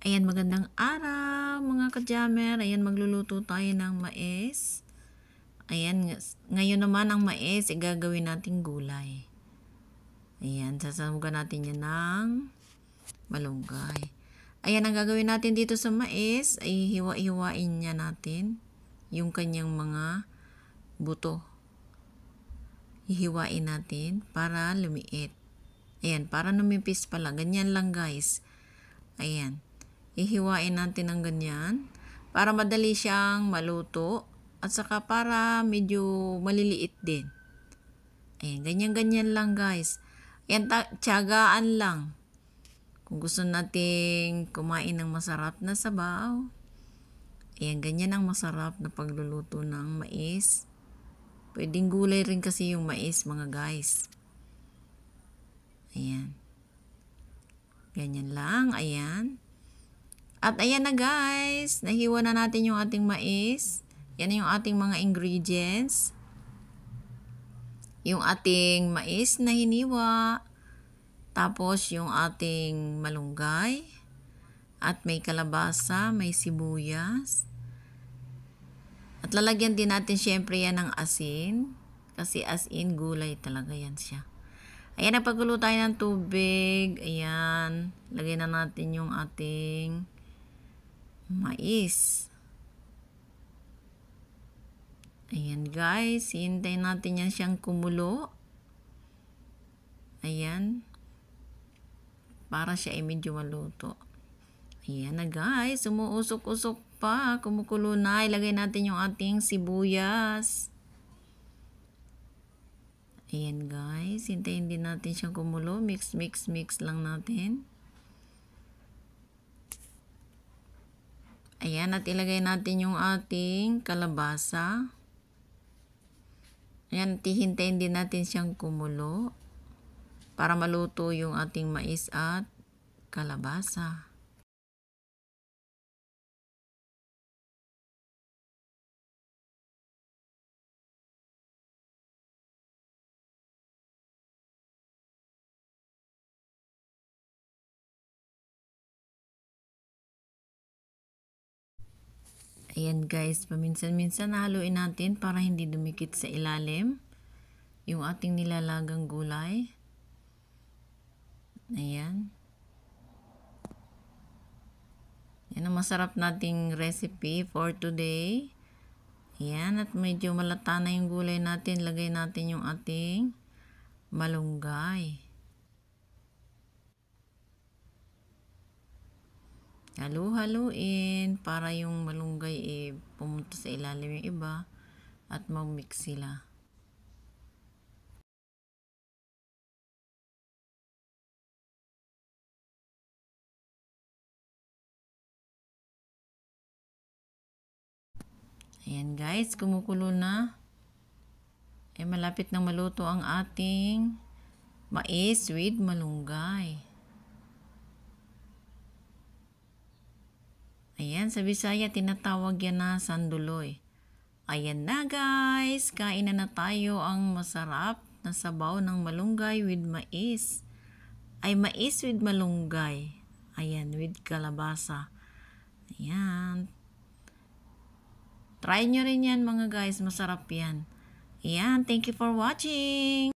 Ayan, magandang araw mga ka-jammer. Ayan, magluluto tayo ng mais. Ayan, ngayon naman ang mais, gagawin nating gulay. Ayan, sasamugan natin yan ng malunggay. Ayan, ang gagawin natin dito sa mais, ay hiwa-hiwain niya natin yung kanyang mga buto. Hihiwain natin para lumiit. Ayan, para numipis pala. Ganyan lang guys. Ayan. Ihiwain natin ng ganyan para madali siyang maluto at saka para medyo maliliit din. Ayan, ganyan-ganyan lang guys. Ayan, tiyagaan lang. Kung gusto nating kumain ng masarap na sabaw, ayan, ganyan ang masarap na pagluluto ng mais. Pwedeng gulay rin kasi yung mais mga guys. Ayan. Ganyan lang, ayan. At ayan na guys, nahiwa na natin yung ating mais. Yan yung ating mga ingredients. Yung ating mais na hiniwa. Tapos yung ating malunggay. At may kalabasa, may sibuyas. At lalagyan din natin syempre yan ng asin. Kasi as in gulay talaga yan siya. Ayan, nagpagulo tayo ng tubig. Ayan, lagay na natin yung ating mais. Ayan guys, hintayin natin yan siyang kumulo. Ayan. Para siya ay medyo maluto. Ayan na guys, umuusok-usok pa. Kumukulo na. Ilagay natin yung ating sibuyas. Ayan guys, hintayin din natin siyang kumulo. Mix lang natin. Ayan, at ilagay natin yung ating kalabasa. Ayan, hihintayin din natin siyang kumulo para maluto yung ating mais at kalabasa. Ayan guys, paminsan-minsan haluin natin para hindi dumikit sa ilalim yung ating nilalagang gulay. Ayan. Yan ang masarap nating recipe for today. Ayan, at medyo malata na yung gulay natin. Lagay natin yung ating malunggay. Halu-haluin para yung malunggay pumunta sa ilalim yung iba at mag-mix sila. Ayan guys, kumukulo na. Malapit na maluto ang ating mais with malunggay. Ayan, sa Bisaya tinatawag yan na sanduloy. Ayan na guys, kain na tayo ang masarap na sabaw ng malunggay with mais. Mais with malunggay. Ayan, with kalabasa. Ayan. Try nyo rin yan mga guys, masarap yan. Ayan, thank you for watching.